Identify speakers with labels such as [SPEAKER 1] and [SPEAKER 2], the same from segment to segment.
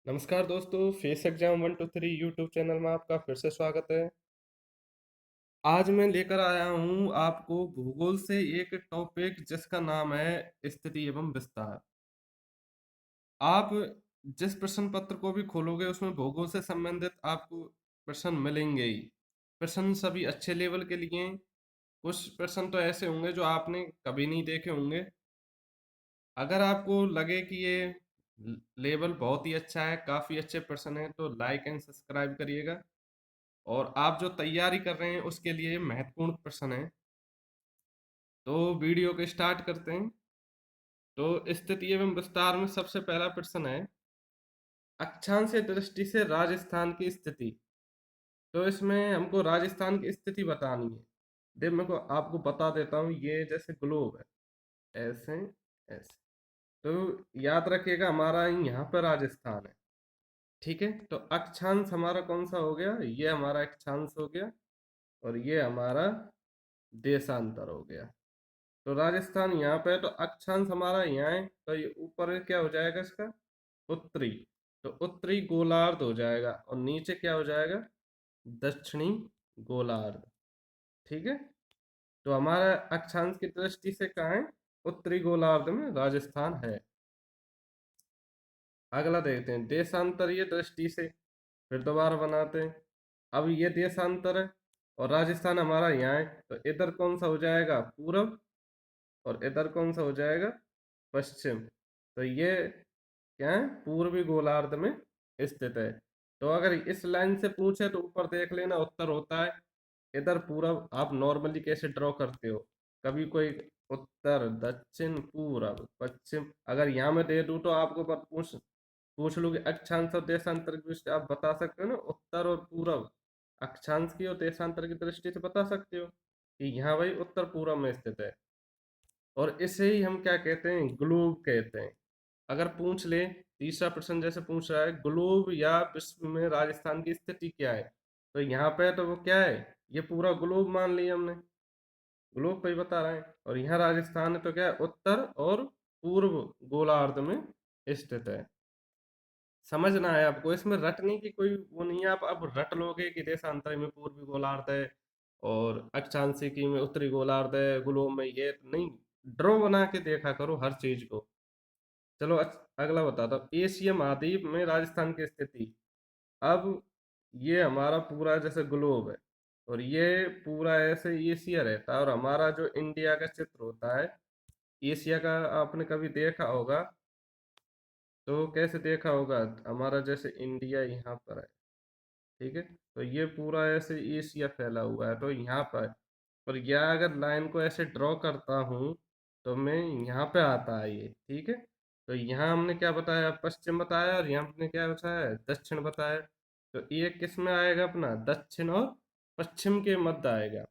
[SPEAKER 1] नमस्कार दोस्तों, face exam 1 2 3 YouTube channel में आपका फिर से स्वागत है। आज मैं लेकर आया हूँ आपको भूगोल से एक टॉपिक जिसका नाम है स्थिति एवं विस्तार। आप जिस प्रश्न पत्र को भी खोलोगे उसमें भूगोल से संबंधित आपको प्रश्न मिलेंगे ही। प्रश्न सभी अच्छे लेवल के लिए हैं। कुछ प्रश्न तो ऐसे होंगे जो आपने कभी नहीं देखे होंगे। अगर आपको लगे कि ये लेवल बहुत ही अच्छा है, काफ़ी अच्छे प्रश्न है, तो लाइक एंड सब्सक्राइब करिएगा। और आप जो तैयारी कर रहे हैं उसके लिए महत्वपूर्ण प्रश्न है। तो वीडियो को स्टार्ट करते हैं। तो स्थिति एवं विस्तार में सबसे पहला प्रश्न है, अक्षांश दृष्टि से राजस्थान की स्थिति। तो इसमें हमको राजस्थान की स्थिति बतानी है। देख, मैं को आपको बता देता हूँ, ये जैसे ग्लोब है, ऐसे ऐसे। तो याद रखिएगा, हमारा यहाँ पर राजस्थान है। ठीक है, तो अक्षांश हमारा कौन सा हो गया? ये हमारा अक्षांश हो गया और ये हमारा देशांतर हो गया। तो राजस्थान यहाँ पे है, तो अक्षांश हमारा यहाँ है, तो ये ऊपर क्या हो जाएगा इसका? उत्तरी। तो उत्तरी गोलार्ध हो जाएगा और नीचे क्या हो जाएगा? दक्षिणी गोलार्ध। ठीक है, तो हमारा अक्षांश की दृष्टि से कहाँ है? उत्तरी गोलार्ध में राजस्थान है। अगला देखते हैं देशांतरीय दृष्टि से। फिर दोबारा बनाते हैं। अब ये देशांतर है और राजस्थान हमारा यहाँ है, तो इधर कौन सा हो जाएगा? पूरब। और इधर कौन सा हो जाएगा? पश्चिम। तो ये क्या है? पूर्वी गोलार्ध में स्थित है। तो अगर इस लाइन से पूछे तो ऊपर देख लेना उत्तर होता है। इधर पूरब आप नॉर्मली कैसे ड्रॉ करते हो? कभी कोई उत्तर, दक्षिण, पूरब, पश्चिम। अगर यहाँ में दे दूं तो आपको पूछ पूछ लूँ कि अक्षांश और देशांतर की दृष्टि आप बता सकते हो ना, उत्तर और पूरब। अक्षांश की और देशांतर की दृष्टि से बता सकते हो कि यहाँ भाई उत्तर पूरब में स्थित है। और इसे ही हम क्या कहते हैं? ग्लोब कहते हैं। अगर पूछ ले, तीसरा प्रश्न जैसे पूछ रहा है, ग्लोब या विश्व में राजस्थान की स्थिति क्या है, तो यहाँ पे तो वो क्या है? ये पूरा ग्लोब मान लिया हमने, ग्लोब पे ही बता रहे हैं। और यहाँ राजस्थान है तो क्या है? उत्तर और पूर्व गोलार्ध में स्थित है। समझना है आपको, इसमें रटने की कोई वो नहीं है। आप अब रट लोगे कि देशांतरी में पूर्वी गोलार्ध है और अक्षांशिकी में उत्तरी गोलार्ध है, ग्लोब में ये नहीं। ड्रॉ बना के देखा करो हर चीज को। चलो अगला बताता हूँ, एशिया महाद्वीप में राजस्थान की स्थिति। अब ये हमारा पूरा जैसे ग्लोब है और ये पूरा ऐसे एशिया रहता है, और हमारा जो इंडिया का चित्र होता है एशिया का, आपने कभी देखा होगा तो कैसे देखा होगा? हमारा जैसे इंडिया यहाँ पर है, ठीक है, तो ये पूरा ऐसे एशिया फैला हुआ है, तो यहाँ पर यह अगर लाइन को ऐसे ड्रॉ करता हूँ तो मैं यहाँ पे आता है ये। ठीक है, तो यहाँ हमने क्या बताया? पश्चिम बताया, और यहाँ हमने क्या बताया? दक्षिण बताया। तो ये किस में आएगा? अपना दक्षिण और पश्चिम के मध्य आएगा।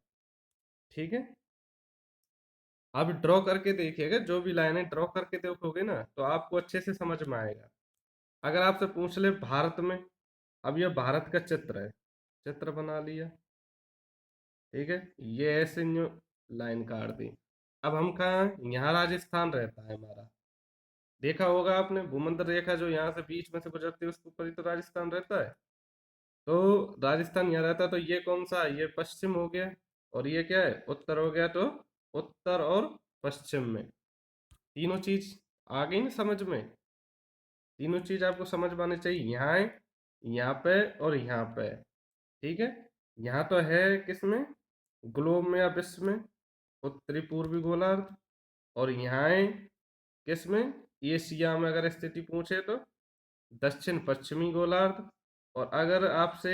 [SPEAKER 1] ठीक है, आप ड्रॉ करके देखिएगा, जो भी लाइनें ड्रॉ करके देखोगे ना तो आपको अच्छे से समझ में आएगा। अगर आपसे पूछ ले भारत में, अब ये भारत का चित्र है, चित्र बना लिया। ठीक है, ये ऐसे न्यू लाइन काट दी। अब हम कहाँ हैं? यहाँ राजस्थान रहता है हमारा। देखा होगा आपने, भूमध्य रेखा जो यहाँ से बीच में से गुजरती है उसके ऊपर ही तो राजस्थान रहता है। तो राजस्थान यहाँ रहता है, तो ये कौन सा है? ये पश्चिम हो गया। और ये क्या है? उत्तर हो गया। तो उत्तर और पश्चिम में तीनों चीज आ गई ना समझ में? तीनों चीज आपको समझ में आनी चाहिए। यहाँ है, यहाँ पे और यहाँ पे। ठीक है, यहाँ तो है किसमें? ग्लोब में या विश्व में? उत्तरी पूर्वी गोलार्ध। और यहाँ है किसमें? एशिया में अगर स्थिति पूछे तो दक्षिण पश्चिमी गोलार्ध। और अगर आपसे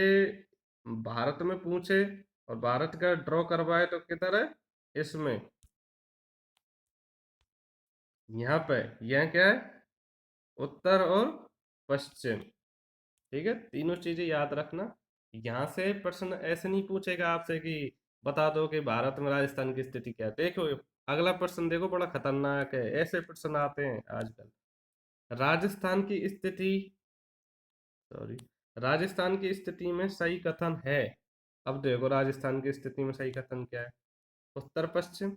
[SPEAKER 1] भारत में पूछे और भारत का ड्रॉ करवाए तो किधर है? इसमें, यहाँ पे। यह क्या है? उत्तर और पश्चिम। ठीक है, तीनों चीजें याद रखना। यहाँ से प्रश्न ऐसे नहीं पूछेगा आपसे कि बता दो कि भारत में राजस्थान की स्थिति क्या है। देखो, अगला प्रश्न देखो, बड़ा खतरनाक है। ऐसे प्रश्न आते हैं आजकल। राजस्थान की स्थिति, सॉरी, राजस्थान की स्थिति में सही कथन है। अब देखो राजस्थान की स्थिति में सही कथन क्या है? उत्तर पश्चिम,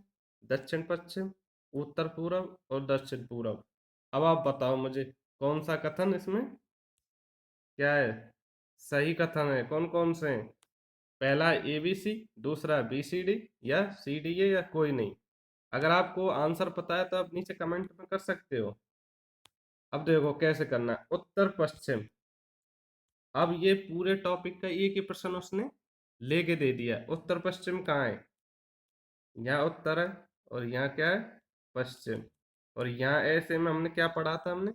[SPEAKER 1] दक्षिण पश्चिम, उत्तर पूरब और दक्षिण पूरब। अब आप बताओ मुझे कौन सा कथन इसमें क्या है, सही कथन है। कौन कौन से हैं? पहला ABC, दूसरा BCD, या CDA, या कोई नहीं। अगर आपको आंसर पता है तो आप नीचे कमेंट में कर सकते हो। अब देखो कैसे करना है, उत्तर पश्चिम। अब ये पूरे टॉपिक का एक ही प्रश्न उसने लेके दे दिया। उत्तर पश्चिम कहाँ है? यहाँ उत्तर है, और यहाँ क्या है, पश्चिम। और यहाँ ऐसे में हमने क्या पढ़ा था, हमने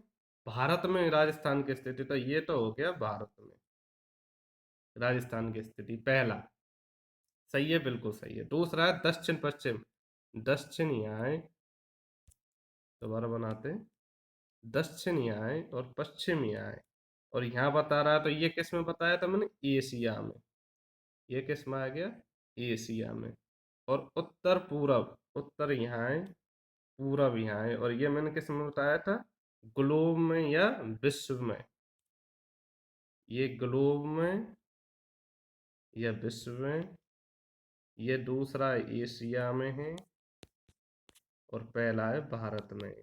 [SPEAKER 1] भारत में राजस्थान की स्थिति, तो ये तो हो गया भारत में राजस्थान की स्थिति पहला। सही है, बिल्कुल सही है। दूसरा है दक्षिण पश्चिम। दक्षिण यहाँ है, दोबारा बनाते हैं। दक्षिण यहाँ है और पश्चिम यहाँ है। और यहाँ बता रहा है, तो ये किस में बताया था मैंने, एशिया में। ये किस में आ गया, एशिया में। और उत्तर पूरब, उत्तर यहाँ है, पूरब यहाँ है। और ये मैंने किस में बताया था, ग्लोब में या विश्व में। ये ग्लोब में या विश्व में। ये दूसरा एशिया में है, और पहला है भारत में।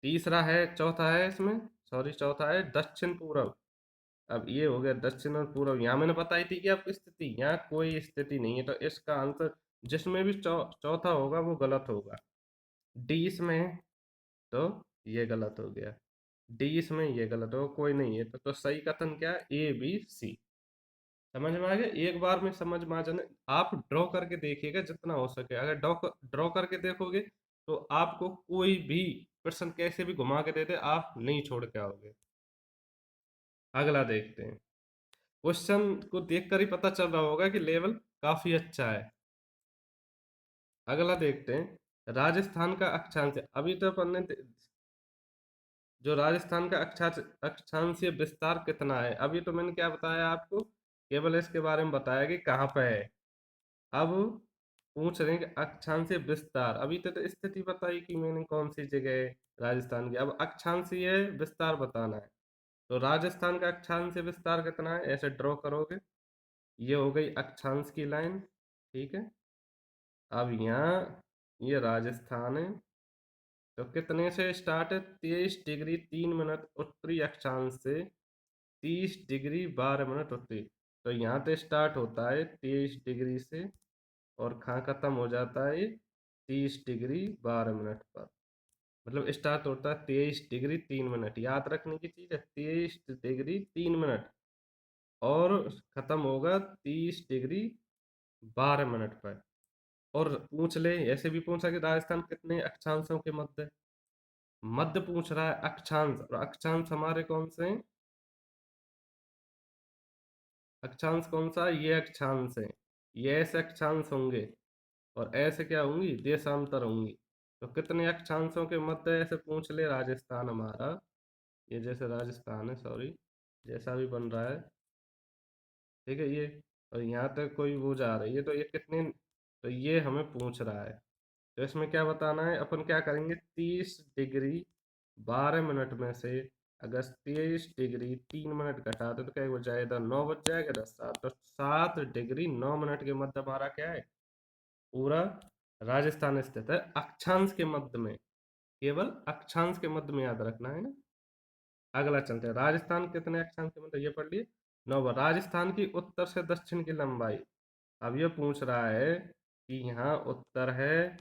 [SPEAKER 1] तीसरा है, चौथा है इसमें, सॉरी, चौथा है दक्षिण पूरब। अब ये हो गया दक्षिण और पूर्व। यहाँ मैंने बताई थी कि आपकी स्थिति, यहाँ कोई स्थिति नहीं है, तो इसका आंसर जिसमें भी चौथा होगा वो गलत होगा। डी इसमें है, तो ये गलत हो गया। डी इसमें, ये गलत होगा, कोई नहीं है, तो सही कथन क्या है, ABC। समझ में आ गया? एक बार में समझ में आ जाने। आप ड्रॉ करके देखिएगा जितना हो सके। अगर ड्रॉ ड्रॉ करके देखोगे तो आपको कोई भी प्रश्न कैसे भी घुमा के दे दे, आप नहीं छोड़ के आओगे। अगला देखते हैं। क्वेश्चन को देखकर ही पता चल रहा होगा कि लेवल काफी अच्छा है। अगला देखते हैं, राजस्थान का अक्षांश। अभी तो अपन ने जो राजस्थान का अक्षांशीय विस्तार कितना है, अभी तो मैंने क्या बताया आपको, केवल इसके बारे में बताया कि कहाँ पे है। अब पूछ रहे हैं कि अक्षांशीय विस्तार। अभी तो स्थिति बताई कि मैंने कौन सी जगह है राजस्थान की, अब अक्षांशीय विस्तार बताना है। तो राजस्थान का अक्षांशीय विस्तार कितना है, ऐसे ड्रॉ करोगे। ये हो गई अक्षांश की लाइन, ठीक है। अब यहाँ ये राजस्थान है, तो कितने से स्टार्ट है, 23 डिग्री 3 मिनट उत्तरी अक्षांश से 30 डिग्री 12 मिनट उत्तरी। तो यहाँ पे स्टार्ट होता है 23 डिग्री से, और कहाँ खत्म हो जाता है, 30 डिग्री 12 मिनट पर। मतलब स्टार्ट होता है 23 डिग्री 3 मिनट, याद रखने की चीज है, 23 डिग्री 3 मिनट, और खत्म होगा 30 डिग्री 12 मिनट पर। और पूछ ले, ऐसे भी पूछा कि राजस्थान कितने अक्षांशों के मध्य है। मध्य पूछ रहा है, अक्षांश, और अक्षांश हमारे कौन से हैं, अक्षांश कौन सा है? ये अक्षांश है। ये ऐसे अक्षांश होंगे, और ऐसे क्या होंगी, देशांतर होंगी। तो कितने अक्षांशों के मध्य है, ऐसे पूछ ले राजस्थान हमारा। ये जैसे राजस्थान है, सॉरी, जैसा भी बन रहा है, ठीक है ये। और यहाँ तक कोई वो जा रही है, तो ये कितने, तो ये हमें पूछ रहा है। तो इसमें क्या बताना है, अपन क्या करेंगे, 30 डिग्री 12 मिनट में से अगर 23 डिग्री 3 मिनट घटा दे तो क्या बच जाएगा, 9 बच जाएगा, 10 7, तो 7 डिग्री 9 मिनट के मध्य हमारा क्या है, पूरा राजस्थान स्थित है, अक्षांश के मध्य में। केवल अक्षांश के मध्य में, याद रखना है ना। अगला चलते हैं, राजस्थान कितने अक्षांश के मध्य, ये पढ़ लिए। 9। राजस्थान की उत्तर से दक्षिण की लंबाई। अब ये पूछ रहा है कि यहाँ उत्तर है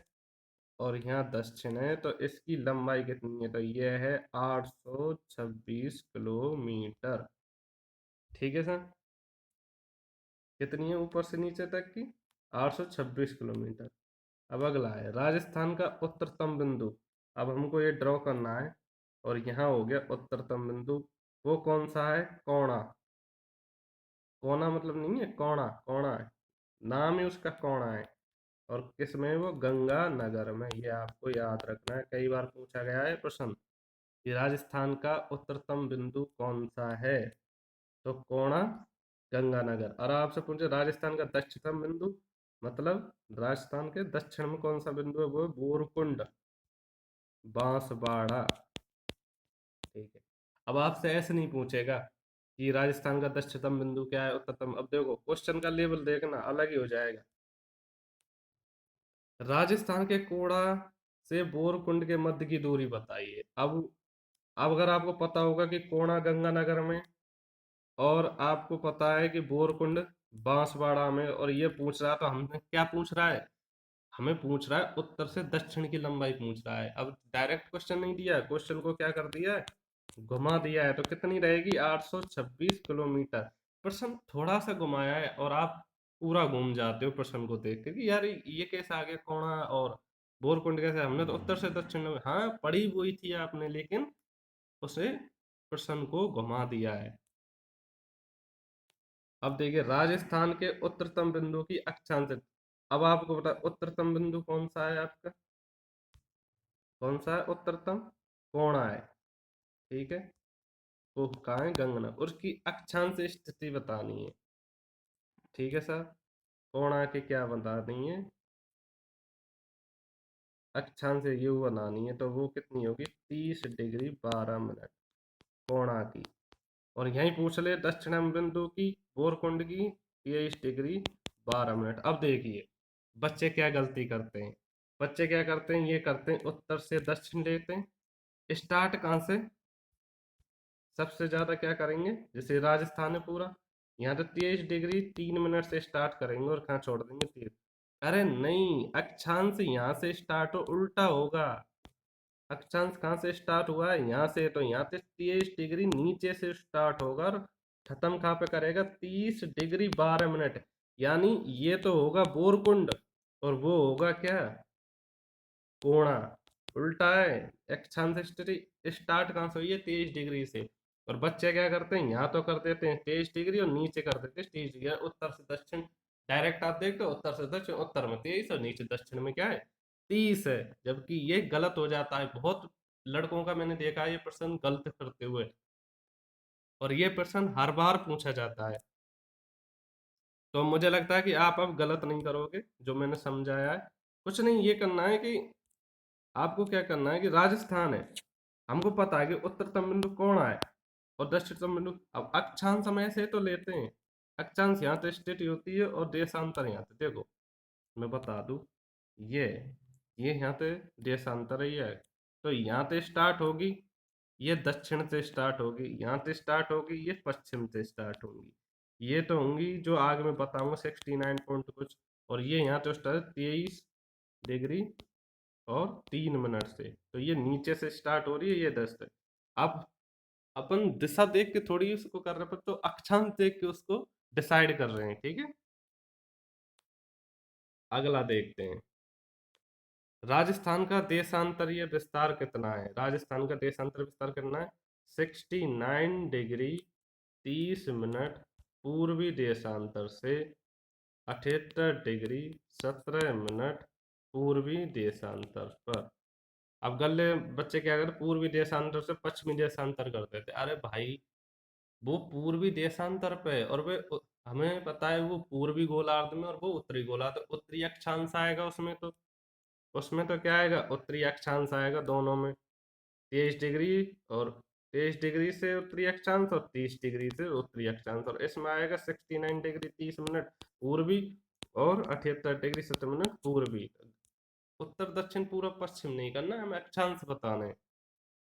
[SPEAKER 1] और यहाँ दक्षिण है, तो इसकी लंबाई कितनी है, तो ये है 826 किलोमीटर। ठीक है सर, कितनी है ऊपर से नीचे तक की, 826 किलोमीटर। अब अगला है, राजस्थान का उत्तरतम बिंदु। अब हमको ये ड्रॉ करना है, और यहाँ हो गया उत्तरतम बिंदु। वो कौन सा है, कोणा। कोना मतलब नहीं है, कोणा, कोणा है, नाम ही उसका कोणा है। और किस में, वो गंगानगर में। ये आपको याद रखना है, कई बार पूछा गया है प्रश्न कि राजस्थान का उत्तरतम बिंदु कौन सा है, तो कोणा, गंगानगर। और आपसे पूछे राजस्थान का दक्षिणतम बिंदु, मतलब राजस्थान के दक्षिण में कौन सा बिंदु है, वो है बोरकुंड, बांसवाड़ा। ठीक है। अब आपसे ऐसे नहीं पूछेगा कि राजस्थान का दक्षिणतम बिंदु क्या है, उत्तरतम। अब देखो क्वेश्चन का लेवल देखना अलग ही हो जाएगा। राजस्थान के कोड़ा से बोरकुंड के मध्य की दूरी बताइए। अब अगर आपको पता होगा कि कोणा गंगानगर में, और आपको पता है कि बोरकुंड बांसवाड़ा में, और ये पूछ रहा, तो हमने क्या पूछ रहा है, हमें पूछ रहा है उत्तर से दक्षिण की लंबाई पूछ रहा है। अब डायरेक्ट क्वेश्चन नहीं दिया है, क्वेश्चन को क्या कर दिया है, घुमा दिया है। तो कितनी रहेगी, 826 किलोमीटर। प्रश्न थोड़ा सा घुमाया है और आप पूरा घूम जाते हो प्रश्न को देख के कि यार ये कैसे आ गया कोणा और बोरकुंड कैसे, हमने तो उत्तर से दक्षिण में हाँ पढ़ी हुई थी आपने, लेकिन उसे प्रश्न को घुमा दिया है। अब देखिए राजस्थान के उत्तरतम बिंदु की अक्षांश। अब आपको बता उत्तरतम बिंदु कौन सा है आपका, कौन सा है उत्तरतम, कोणा है, ठीक है। वो कहाँ है, गंगना, उसकी अक्षांश स्थिति बतानी है, ठीक है सर। कोणा के क्या बतानी है, अक्षांश यू बनानी है, तो वो कितनी होगी, 30 डिग्री 12 मिनट कोणा की। और यही पूछ ले दक्षिणम बिंदु की, बोरकुंड की, 23 डिग्री 12 मिनट। अब देखिए बच्चे क्या गलती करते हैं, बच्चे क्या करते हैं, ये करते हैं उत्तर से दक्षिण लेते हैं, स्टार्ट कहाँ से, सबसे ज्यादा क्या करेंगे, जैसे राजस्थान है पूरा, यहाँ तो 23 डिग्री 3 मिनट से स्टार्ट करेंगे और कहाँ छोड़ देंगे, 30। अरे नहीं, अक्षांश यहाँ से स्टार्ट हो, उल्टा होगा। अक्षांश कहाँ से स्टार्ट हुआ है, यहाँ से, तो यहाँ से 23 डिग्री नीचे से स्टार्ट होगा और खत्म कहाँ पे करेगा, 30 डिग्री 12 मिनट। यानी ये तो होगा बोरकुंड और वो होगा क्या, कोणा, उल्टा है। अक्षांश स्टार्ट कहाँ से हुई है, 23 डिग्री से। और बच्चे क्या करते हैं, यहाँ तो कर देते हैं 23 डिग्री और नीचे कर देते हैं 30 डिग्री, उत्तर से दक्षिण। डायरेक्ट आप देखते हो उत्तर से दक्षिण, उत्तर में 23 और नीचे दक्षिण में क्या है, 30 है। जबकि ये गलत हो जाता है, बहुत लड़कों का मैंने देखा है ये प्रश्न गलत करते हुए, और ये प्रश्न हर बार पूछा जाता है। तो मुझे लगता है कि आप अब गलत नहीं करोगे, जो मैंने समझाया है। कुछ नहीं, ये करना है कि आपको क्या करना है कि राजस्थान है, हमको पता है कि उत्तरतम बिंदु कौन है और दक्षिणतम बिंदु, अब अक्षांश हम ऐसे तो लेते हैं, अक्षांश यहाँ तो स्थिति होती है और देशांतर यहाँ पे, देखो मैं बता दूं, ये ये यहाँ पे देशांतर ही है। तो यहाँ से स्टार्ट होगी, ये दक्षिण से स्टार्ट होगी, यहाँ से स्टार्ट होगी, ये पश्चिम से स्टार्ट होगी। ये तो होंगी जो आगे मैं बताऊंगा 69 पॉइंट कुछ, और ये यहाँ तो स्टार्ट 23 डिग्री और 3 मिनट से, तो ये नीचे से स्टार्ट हो रही है, ये 10 है। अब अपन दिशा देख के थोड़ी उसको कर रहे हैं, तो अक्षांश देख के उसको डिसाइड कर रहे हैं, ठीक है। अगला देखते हैं, राजस्थान का देशांतरीय विस्तार कितना है, राजस्थान का देशांतर विस्तार कितना है, 69 डिग्री 30 मिनट पूर्वी देशांतर से, 78 डिग्री 17 मिनट पूर्वी देशांतर पर। अब गल्ले बच्चे क्या करते, पूर्वी देशांतर से पश्चिमी देशांतर कर देते, अरे भाई वो पूर्वी देशांतर पे है और वे हमें पता है वो पूर्वी गोलार्ध में और वो उत्तरी गोलार्ध, उत्तरी अक्षांश आएगा उसमें, तो उसमें तो क्या आएगा, उत्तरी अक्षांश आएगा दोनों में, 23 डिग्री, और 23 डिग्री से उत्तरी अक्षांश और 30 डिग्री से उत्तरी अक्षांश, और इसमें आएगा 69 डिग्री 30 मिनट पूर्वी और 78 डिग्री 70 मिनट पूर्वी। उत्तर दक्षिण पूर्व पश्चिम नहीं करना है, हमें अक्षांश बताना है।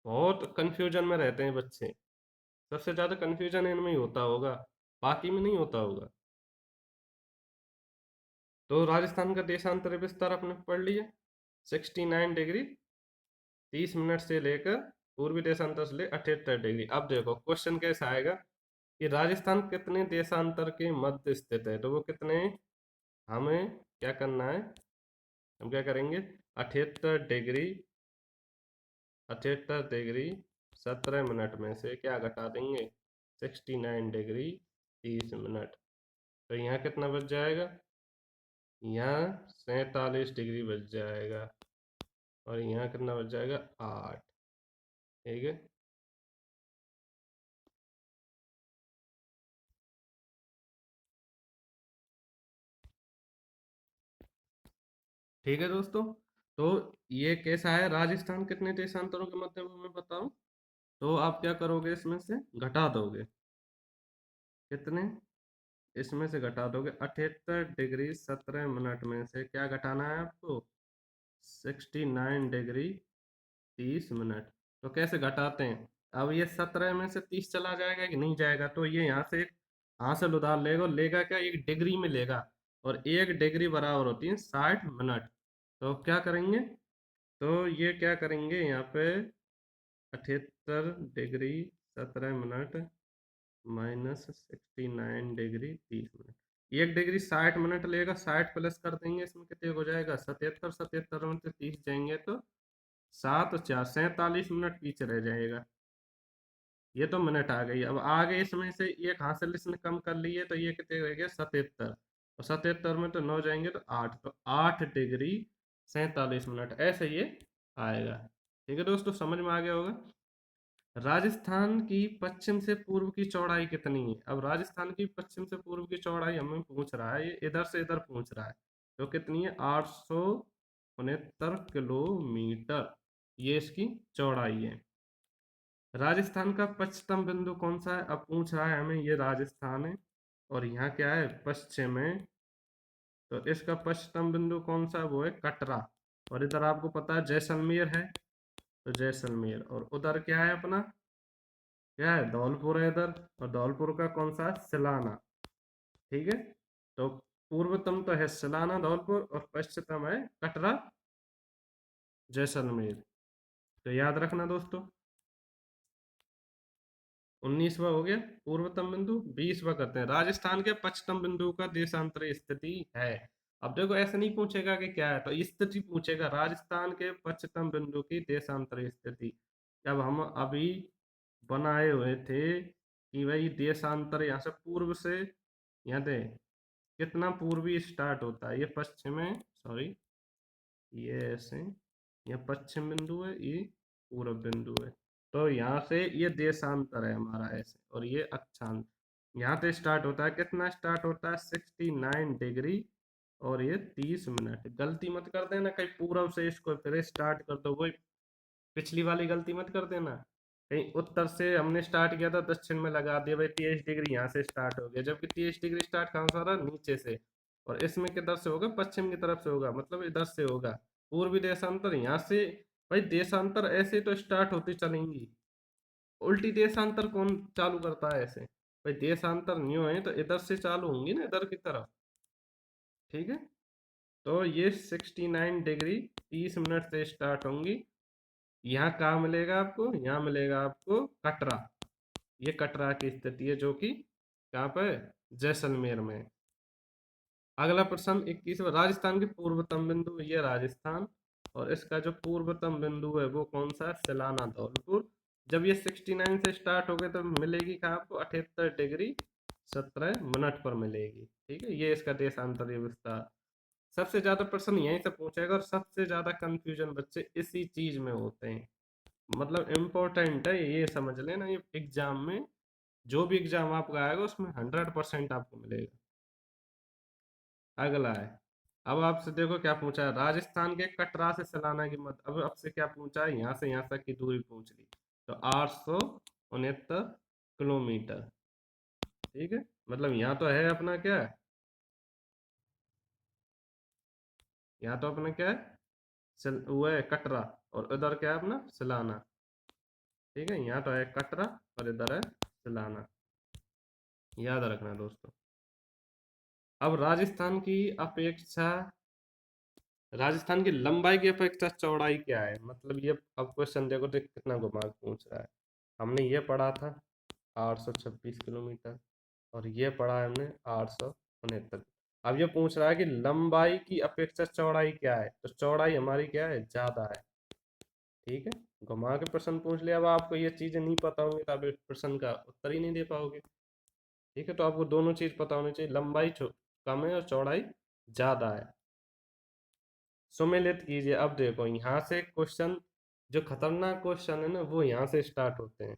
[SPEAKER 1] बहुत कंफ्यूजन में रहते हैं बच्चे, सबसे ज्यादा कंफ्यूजन इनमें ही होता होगा, बाकी में नहीं होता होगा। तो राजस्थान का देशांतर विस्तार आपने पढ़ लिया, 69 डिग्री 30 मिनट से लेकर पूर्वी देशांतर से ले 78 डिग्री। अब देखो क्वेश्चन कैसा आएगा कि राजस्थान कितने देशांतर के मध्य स्थित है, तो वो कितने, हमें क्या करना है, हम क्या करेंगे, 78 डिग्री 78 डिग्री 17 मिनट में से क्या घटा देंगे, 69 डिग्री 30 मिनट, तो यहाँ कितना बच जाएगा, यहाँ 47 डिग्री बच जाएगा, और यहाँ कितना बच जाएगा, 8, ठीक है। ठीक है दोस्तों, तो ये कैसा है, राजस्थान कितने देशांतरों के मध्य में, मैं बताऊं, तो आप क्या करोगे, इसमें से घटा दोगे, कितने, इसमें से घटा दोगे 78 डिग्री 17 मिनट में से क्या घटाना है आपको, 69 डिग्री 30 मिनट। तो कैसे घटाते हैं, अब ये 17 में से 30 चला जाएगा कि नहीं जाएगा, तो ये यहाँ से एक हासिल उधार लेगा, और लेगा क्या, एक डिग्री में लेगा, और एक डिग्री बराबर होती है 60 मिनट। तो क्या करेंगे, तो ये क्या करेंगे यहाँ पे, 78 degree 17 minute minus 69 degree 30 minute. एक डिग्री 60 मिनट लेगा, 60 प्लस कर देंगे, इसमें कितने हो जाएगा 77, 77 में से 30 जाएंगे तो 7 और 4 47 मिनट पीछे रह जाएगा। ये तो मिनट आ गई। अब आगे इसमें से एक हासिल इसने कम कर ली है, तो ये कितने रह गया 77, और 77 में तो 9 जाएंगे तो 8, तो 8 डिग्री 47 मिनट, ऐसे ये आएगा। ठीक है दोस्तों, समझ में आ गया होगा। राजस्थान की पश्चिम से पूर्व की चौड़ाई कितनी है। अब राजस्थान की पश्चिम से पूर्व की चौड़ाई हमें पूछ रहा है, ये इधर से इधर पूछ रहा है, तो कितनी है 869 किलोमीटर, ये इसकी चौड़ाई है। राजस्थान का पश्चिम बिंदु कौन सा है, अब पूछ रहा है हमें, ये राजस्थान है और यहाँ क्या है पश्चिम है, तो इसका पश्चिम बिंदु कौन सा है, वो है कटरा। और इधर आपको पता है जैसलमेर है, तो जैसलमेर, और उधर क्या है अपना, क्या है धौलपुर है इधर, और धौलपुर का कौन सा है, सिलाना। ठीक है, तो पूर्वतम तो है सिलाना धौलपुर, और पश्चिमतम है कटरा जैसलमेर। तो याद रखना दोस्तों। 19वां हो गया पूर्वतम बिंदु। 20वां करते हैं, राजस्थान के पश्चिम बिंदु का देशांतरी स्थिति है। अब देखो ऐसे नहीं पूछेगा कि क्या है, तो स्थिति पूछेगा, राजस्थान के पश्चिम बिंदु की देशांतरी स्थिति। जब हम अभी बनाए हुए थे कि भाई देशांतर यहाँ से पूर्व से, यहाँ दे कितना पूर्वी स्टार्ट होता है, ये पश्चिम है, सॉरी ये ऐसे, ये पश्चिम बिंदु है, ये पूर्व बिंदु है, तो यहाँ से ये देशांतर है हमारा ऐसे, और ये अक्षांश। यहाँ से स्टार्ट होता है, कितना स्टार्ट होता है 69 डिग्री, और ये 30 मिनट। गलती मत कर देना कहीं पूर्व से इसको फिर स्टार्ट कर दो, वही पिछली वाली गलती मत कर देना। कहीं उत्तर से हमने स्टार्ट किया था, दक्षिण में लगा दिया भाई 30 डिग्री यहाँ से स्टार्ट हो गया, जबकि 30 डिग्री स्टार्ट कहाँ से हो रहा, नीचे से, और इसमें किधर से होगा, पश्चिम की तरफ से होगा, मतलब इधर से होगा। पूर्वी देशांतर यहाँ से, भाई देशांतर ऐसे तो स्टार्ट होती चलेंगी, उल्टी देशांतर कौन चालू करता है ऐसे, भाई देशांतर न्यू है तो इधर से चालू होंगी ना, इधर की तरफ। ठीक है, तो ये 69 डिग्री 30 मिनट से स्टार्ट होंगी। यहाँ कहाँ मिलेगा आपको, यहाँ मिलेगा आपको कटरा, ये कटरा की स्थिति है जो कि कहाँ पे, जैसलमेर में। अगला प्रश्न 21, राजस्थान की पूर्वतम बिंदु, ये राजस्थान, और इसका जो पूर्वतम बिंदु है वो कौन सा है, सिलाना धौलपुर। जब ये 69 से स्टार्ट हो गए तो मिलेगी कहाँ आपको 78 डिग्री 17 मिनट पर मिलेगी। ठीक है, ये इसका देशांतरीय विस्तार। सबसे ज्यादा प्रश्न यहीं से पूछेगा, और सबसे ज्यादा कंफ्यूजन बच्चे इसी चीज में होते हैं, मतलब इम्पोर्टेंट है ये समझ लेना, ये एग्जाम में जो भी एग्जाम आपका आएगा उसमें 100% आपको मिलेगा। अगला है, अब आपसे देखो क्या पूछा है, राजस्थान के कटरा से सलाना की मत, अब आपसे क्या पूछा है, यहाँ से यहाँ तक की दूरी पूछ ली, तो 869 किलोमीटर। ठीक है, मतलब यहाँ तो है अपना क्या है, यहाँ तो अपना क्या है, वो है कटरा, और उधर क्या है अपना सिलाना। ठीक है, यहाँ तो है कटरा और इधर है सिलाना, याद रखना दोस्तों। अब राजस्थान की लंबाई की अपेक्षा चौड़ाई क्या है, मतलब ये अब क्वेश्चन देखो तो कितना घुमा के पूछ रहा है। हमने ये पढ़ा था 826 किलोमीटर, और ये पढ़ा है हमने 869। अब ये पूछ रहा है कि लंबाई की अपेक्षा चौड़ाई क्या है, तो चौड़ाई हमारी क्या है, ज्यादा है। ठीक है, घुमा के प्रश्न पूछ लिया। अब आपको ये चीजें नहीं पता होंगी तो आप इस प्रश्न का उत्तर ही नहीं दे पाओगे। ठीक है, तो आपको दोनों चीज पता होनी चाहिए, लंबाई कम है और चौड़ाई ज्यादा है। सुमेलित कीजिए। अब देखो यहाँ से क्वेश्चन, जो खतरनाक क्वेश्चन है ना वो यहाँ से स्टार्ट होते हैं।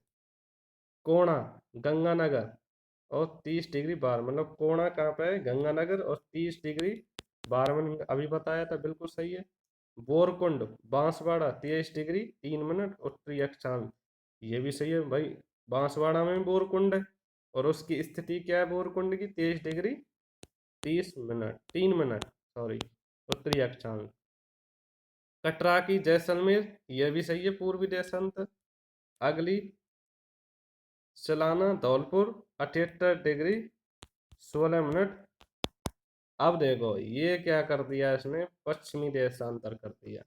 [SPEAKER 1] कोणा, गंगानगर और 30 डिग्री 12, मतलब कोणा कहाँ पे है, गंगानगर, और 30 डिग्री 12 मिनट अभी बताया था, बिल्कुल सही है। बोरकुंड, बांसवाड़ा 23 डिग्री 3 मिनट और त्रियक्षांक, ये भी सही है भाई। बांसवाड़ा में बोरकुंड है, और उसकी स्थिति क्या है बोरकुंड की, 23 डिग्री 30 मिनट 3 मिनट, सॉरी, और त्रियक्षांक। कटरा की जैसलमेर, ये भी सही है पूर्वी देशांतर। अगली चलाना धौलपुर 78 डिग्री 16 मिनट। अब देखो ये क्या कर दिया इसने, पश्चिमी देशांतर कर दिया।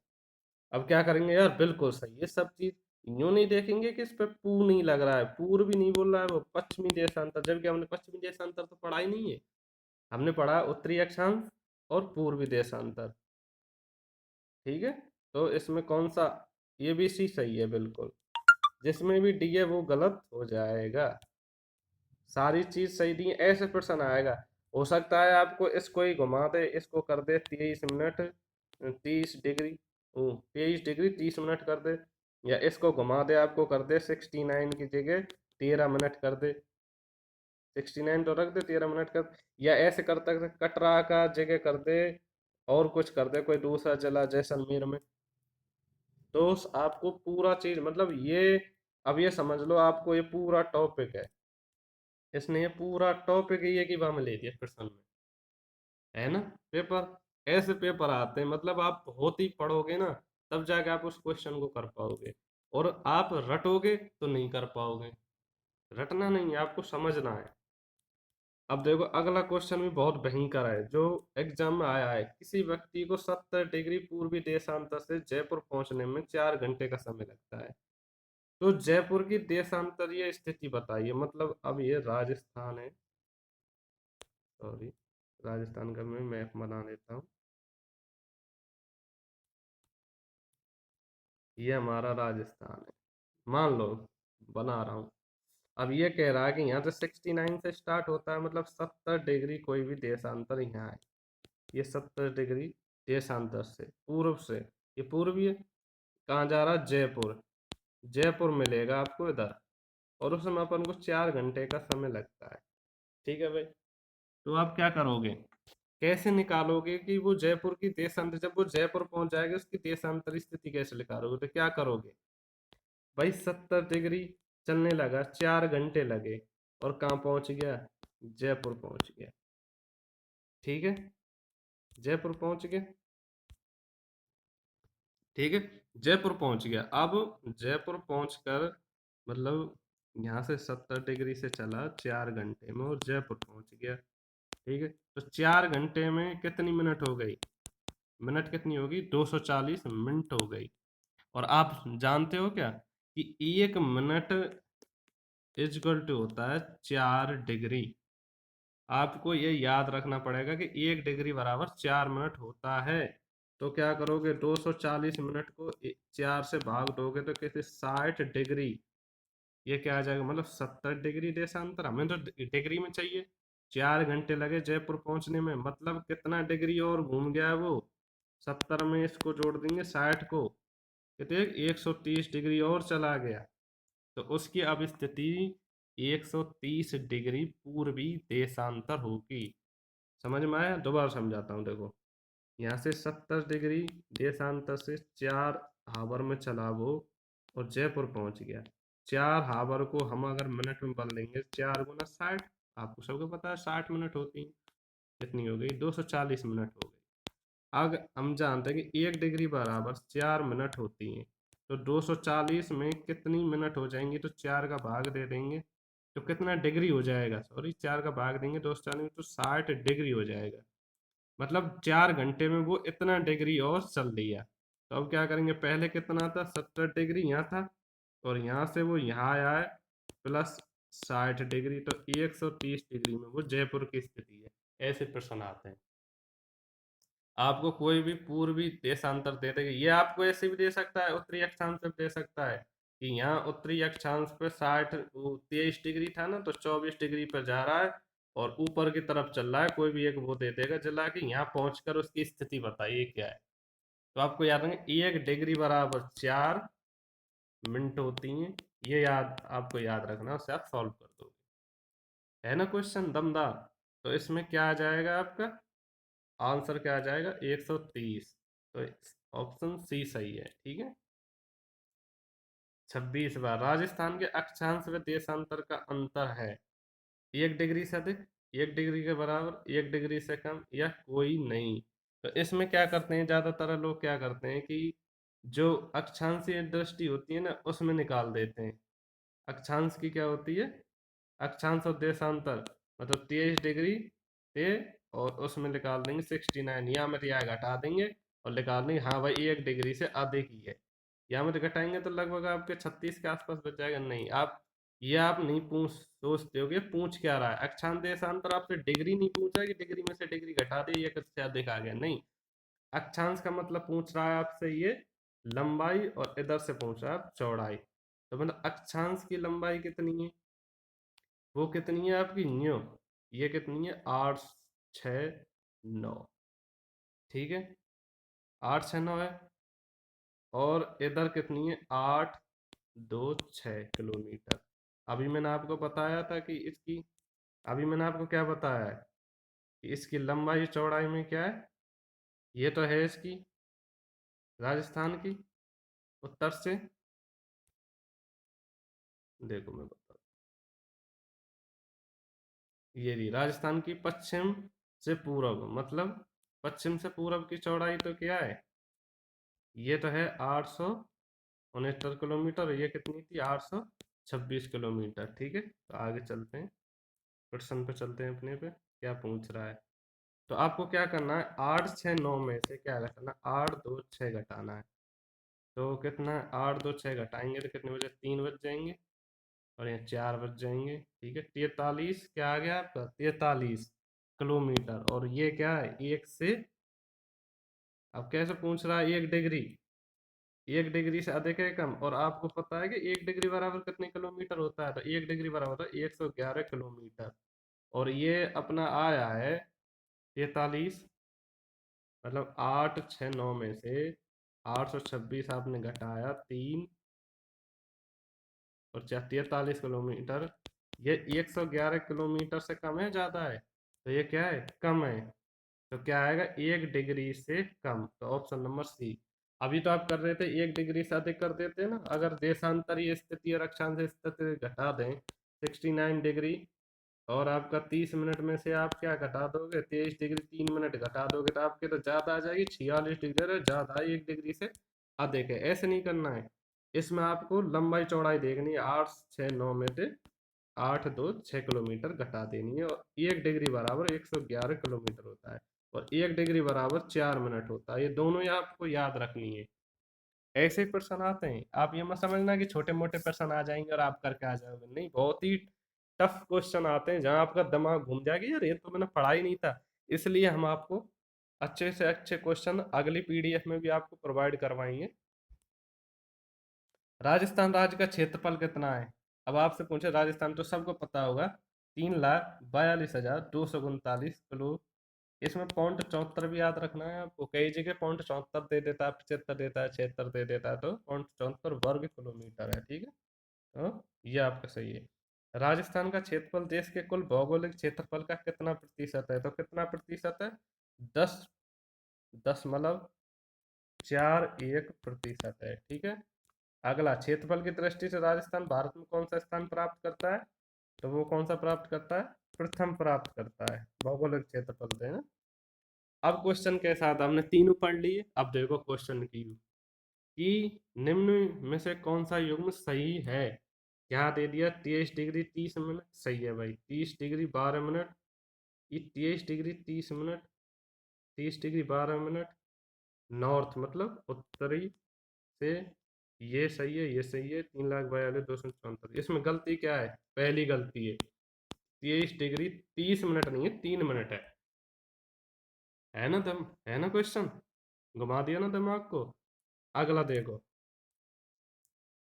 [SPEAKER 1] अब क्या करेंगे यार, बिल्कुल सही, ये सब चीज यूं नहीं देखेंगे कि इस पे पू नहीं लग रहा है, पूर्व भी नहीं बोल रहा है वो, पश्चिमी देशांतर, जबकि हमने पश्चिमी देशांतर तो पढ़ा ही नहीं है। हमने पढ़ा है उत्तरी अक्षांश और पूर्वी देशांतर। ठीक है, तो इसमें कौन सा, ये भी सी सही है बिल्कुल, जिसमें भी डी है वो गलत हो जाएगा। सारी चीज सही दी है, ऐसे प्रश्न आएगा। हो सकता है आपको इसको ही घुमा दे, इसको कर दे 23 मिनट 30 डिग्री, 23 डिग्री 30 मिनट कर दे, या इसको घुमा दे आपको कर दे 69 की जगह 13 मिनट कर दे, 69 तो रख दे 13 मिनट कर, या ऐसे कर सकते कटरा का जगह कर दे और कुछ कर दे कोई दूसरा जिला जैसलमेर में। तो आपको पूरा चीज मतलब ये, अब ये समझ लो आपको ये पूरा टॉपिक है, इसने ये पूरा टॉपिक ये कि वहां में ले दिया प्रश्न में, है ना। पेपर ऐसे पेपर आते हैं, मतलब आप बहुत ही पढ़ोगे ना, तब जाके आप उस क्वेश्चन को कर पाओगे, और आप रटोगे तो नहीं कर पाओगे। रटना नहीं है, आपको समझना है। अब देखो अगला क्वेश्चन भी बहुत भयंकर है, जो एग्जाम में आया है, किसी व्यक्ति को 70 डिग्री पूर्वी देशांतर से जयपुर पहुंचने में 4 घंटे का समय लगता है, तो जयपुर की देशांतरीय स्थिति बताइए। मतलब अब ये राजस्थान है, सॉरी, राजस्थान का मैं मैप बना लेता हूँ, ये हमारा राजस्थान है, मान लो बना रहा हूँ। अब ये कह रहा है कि यहाँ से 69 से स्टार्ट होता है, मतलब 70 डिग्री कोई भी देशांतर यहाँ है, ये 70 डिग्री देशांतर से पूर्व से, ये पूर्वी है, कहाँ जा रहा है, जयपुर, जयपुर मिलेगा आपको इधर, और उसमें अपन को 4 घंटे का समय लगता है। ठीक है भाई, तो आप क्या करोगे, कैसे निकालोगे कि वो जयपुर की देशांतर, जब वो जयपुर पहुंच जाएगा उसकी देशांतर स्थिति कैसे निकालोगे, तो क्या करोगे भाई, 70 डिग्री चलने लगा, 4 घंटे लगे, और कहाँ पहुंच गया, जयपुर पहुंच गया। ठीक है, जयपुर पहुंच गया, ठीक है, जयपुर पहुंच गया। अब जयपुर पहुंचकर मतलब यहाँ से 70 डिग्री से चला 4 घंटे में और जयपुर पहुंच गया। ठीक है, तो 4 घंटे में कितनी मिनट हो गई, मिनट कितनी होगी, 240 मिनट हो गई। और आप जानते हो क्या कि 1 मिनट इजक्वल टू होता है 4 डिग्री। आपको ये याद रखना पड़ेगा कि 1 डिग्री बराबर 4 मिनट होता है। तो क्या करोगे, 240 मिनट को 4 से भाग दोगे तो कहते 60 डिग्री, ये क्या आ जाएगा, मतलब 70 डिग्री देशांतर, हमें तो डिग्री में चाहिए। 4 घंटे लगे जयपुर पहुंचने में, मतलब कितना डिग्री और घूम गया है वो, 70 में इसको जोड़ देंगे 60 को, कहते 130 डिग्री और चला गया। तो उसकी अब स्थिति 130 डिग्री पूर्वी देशांतर होगी। समझ में आया, दोबारा समझाता हूँ देखो, यहाँ से 70 डिग्री देशांतर से 4 हावर में चला वो, और जयपुर पहुंच गया। 4 हावर को हम अगर मिनट में बदल लेंगे, 4 गुना 60, आपको सबको पता है 60 मिनट होती है, कितनी हो गई, 240 मिनट हो गई। अब हम जानते हैं कि 1 डिग्री बराबर 4 मिनट होती है, तो 240 में कितनी मिनट हो जाएंगी, तो 4 का भाग दे देंगे, तो कितना डिग्री हो जाएगा, सॉरी 4 का भाग देंगे 240 में, तो 60 डिग्री हो जाएगा। मतलब 4 घंटे में वो इतना डिग्री और चल लिया। तो अब क्या करेंगे, पहले कितना था, 70 डिग्री यहाँ था, और यहाँ से वो यहाँ आया है प्लस 60 डिग्री, तो 130 डिग्री में वो जयपुर की स्थिति है। ऐसे प्रश्न आते हैं। आपको कोई भी पूर्वी देशांतर दे देगा, ये आपको ऐसे भी दे सकता है, उत्तरी अक्षांश पे दे सकता है कि यहाँ उत्तरी अक्षांश पे 23 डिग्री था ना, तो 24 डिग्री पर जा रहा है और ऊपर की तरफ चल रहा है, कोई भी एक वो दे देगा जिला कि यहाँ पहुंचकर उसकी स्थिति बताइए क्या है। तो आपको याद रखें 1 डिग्री बराबर 4 मिनट होती हैं, ये याद आपको याद रखना, उससे आप सॉल्व कर दोगे। है ना क्वेश्चन दमदार। तो इसमें क्या आ जाएगा आपका आंसर, क्या आ जाएगा, 130। तो ऑप्शन सी सही है। ठीक है, 26 बार राजस्थान के अक्षांश व देशांतर का अंतर है 1 डिग्री से अधिक, 1 डिग्री के बराबर, 1 डिग्री से कम, या कोई नहीं। तो इसमें क्या करते हैं, ज्यादातर लोग क्या करते हैं कि जो अक्षांशीय दृष्टि होती है ना उसमें निकाल देते हैं। अक्षांश की क्या होती है, अक्षांश और देशांतर मतलब 23 डिग्री से, और उसमें निकाल देंगे 69, यहाँ में रिया घटा देंगे और निकाल देंगे हाँ भाई 1 डिग्री से अधिक ही है। यहाँ में घटाएंगे तो लगभग आपके 36 के आसपास बच जाएगा। नहीं, आप ये आप नहीं पूछ सोचते हो कि पूछ क्या रहा है। अक्षांश देशांतर आपसे डिग्री नहीं पूछा कि डिग्री में से डिग्री घटा दे, ये किससे अधिक आ गया, नहीं। अक्षांश का मतलब पूछ रहा है आपसे ये लंबाई, और इधर से पूछ रहा है आप चौड़ाई। तो मतलब अक्षांश की लंबाई कितनी है, वो कितनी है आपकी न्यू, ये कितनी है 869, ठीक है, 869 है। और इधर कितनी है 826 किलोमीटर। अभी मैंने आपको बताया था कि इसकी, अभी मैंने आपको क्या बताया है कि इसकी लंबाई चौड़ाई में क्या है, ये तो है इसकी राजस्थान की उत्तर से, देखो मैं बता, ये रही राजस्थान की पश्चिम से पूरब, मतलब पश्चिम से पूरब की चौड़ाई तो क्या है, ये तो है 869 किलोमीटर। ये कितनी थी 826 किलोमीटर, ठीक है। तो आगे चलते हैं, क्वेश्चन पे चलते हैं अपने पे, क्या पूछ रहा है। तो आपको क्या करना है, 8 6 9 में से क्या घटाना, 8 2 6 घटाना है। तो कितना है 8 2 6 घटाएंगे तो कितने बजे, 3 बज जाएंगे, और यहाँ 4 बज जाएंगे, ठीक है। 43 क्या आ गया आपका, 43 किलोमीटर। और ये क्या है, एक से, अब कैसे पूछ रहा है 1 डिग्री, 1 डिग्री से अधिक है कम, और आपको पता है कि 1 डिग्री बराबर कितने किलोमीटर होता है, तो 1 डिग्री बराबर होता है 111 किलोमीटर। और ये अपना आया है 43, मतलब 8 6 9 में से 826 आपने घटाया 3, और 43 किलोमीटर, ये 111 किलोमीटर से कम है ज्यादा है, तो ये क्या है कम है। तो क्या आएगा 1 डिग्री से कम, तो ऑप्शन नंबर सी। अभी तो आप कर रहे थे 1 डिग्री से अधिक कर देते ना, अगर देशांतरीय स्थिति और अक्षांश स्थिति घटा दें 69 डिग्री, और आपका 30 मिनट में से आप क्या घटा दोगे, 23 डिग्री 3 मिनट घटा दोगे, तो आपके तो ज्यादा आ जाएगी 46 डिग्री, अरे ज्यादा है 1 डिग्री से अधिक है, ऐसे नहीं करना है। इसमें आपको लंबाई चौड़ाई देखनी है, 8 6 9 में से 8 2 6 किलोमीटर घटा देनी है, और 1 डिग्री बराबर 111 किलोमीटर होता है, और 1 डिग्री बराबर 4 मिनट होता है। ये दोनों ही आपको याद रखनी है। ऐसे ही प्रश्न आते हैं, आप ये मत समझना कि छोटे मोटे प्रश्न आ जाएंगे और आप करके आ जाओगे, नहीं, बहुत ही टफ क्वेश्चन आते हैं जहां आपका दिमाग घूम जाएगा, यार ये तो मैंने पढ़ा ही नहीं था। इसलिए हम आपको अच्छे से अच्छे क्वेश्चन अगली पीडीएफ में भी आपको प्रोवाइड करवाएंगे। राजस्थान राज्य का क्षेत्रफल कितना है, अब आपसे पूछे, राजस्थान तो सबको पता होगा, 3,42,239 किलो। इसमें पॉइंट 74 भी याद रखना है आपको, कई जगह पॉइंट 74 दे देता है, 75 देता है, 76 दे देता है, तो पॉइंट 74 वर्ग किलोमीटर है, ठीक है। तो ये आपका सही है। राजस्थान का क्षेत्रफल देश के कुल भौगोलिक क्षेत्रफल का कितना प्रतिशत है, तो कितना प्रतिशत है, 10.41% है, ठीक है। अगला, क्षेत्रफल की दृष्टि से राजस्थान भारत में कौन सा स्थान प्राप्त करता है, तो वो कौन सा प्राप्त करता है, प्रथम प्राप्त करता है भौगोलिक क्षेत्रफल से ना। अब क्वेश्चन के साथ हमने तीनों पढ़ लिए, अब देखो क्वेश्चन की कि निम्न में से कौन सा युग्म सही है। क्या दे दिया, 23 डिग्री 30 मिनट सही है भाई, 30 डिग्री 12 मिनट, ये 23 degree 30 minute, 30 degree 12 minute, north मतलब उत्तरी से, ये सही है, ये सही है, 3,42,274। इसमें गलती क्या है, पहली गलती है 23 डिग्री 30 मिनट नहीं है, 3 मिनट है ना दम, है ना क्वेश्चन, घुमा दिया ना दिमाग को। अगला देखो,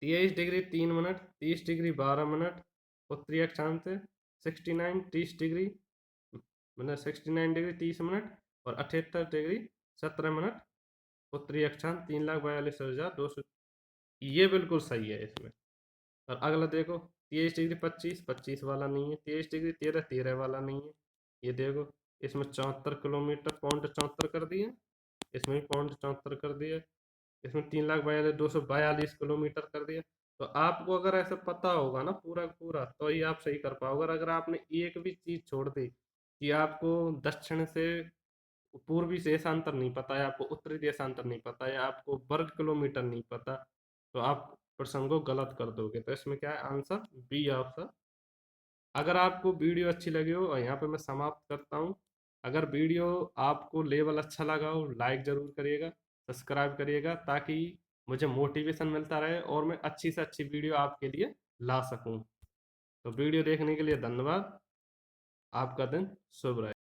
[SPEAKER 1] 23 डिग्री 3 मिनट, 30 डिग्री 12 मिनट उत्तरी अक्षांश से, 69 मतलब 69 डिग्री 30 मिनट, और 78 डिग्री 17 मिनट उत्तरी अक्षांश, 3,42,200, ये बिल्कुल सही है इसमें। और अगला देखो, 23 डिग्री 25, 25 वाला नहीं है, 23 डिग्री 13, 13 वाला नहीं है। ये देखो, इसमें 74 किलोमीटर पॉइंट 74 कर दिए, इसमें भी पॉइंट 74 कर दिया, इसमें 3,42,242 किलोमीटर कर दिया। तो आपको अगर ऐसे पता होगा ना पूरा का पूरा, तो ही आप सही कर पाओगे। अगर आपने एक भी चीज छोड़ दी कि आपको दक्षिण से पूर्वी देशांतर नहीं पता है, आपको उत्तरी देशांतर नहीं पता है, आपको वर्ग किलोमीटर नहीं पता, तो आप प्रश्न को गलत कर दोगे। तो इसमें क्या है आंसर, बी ऑप्शन अगर आपको वीडियो अच्छी लगी हो, और यहाँ पे मैं समाप्त करता हूँ। अगर वीडियो आपको लेवल अच्छा लगा हो, लाइक ज़रूर करिएगा, सब्सक्राइब करिएगा, ताकि मुझे मोटिवेशन मिलता रहे और मैं अच्छी से अच्छी वीडियो आपके लिए ला सकूँ। तो वीडियो देखने के लिए धन्यवाद। आपका दिन शुभ रहे।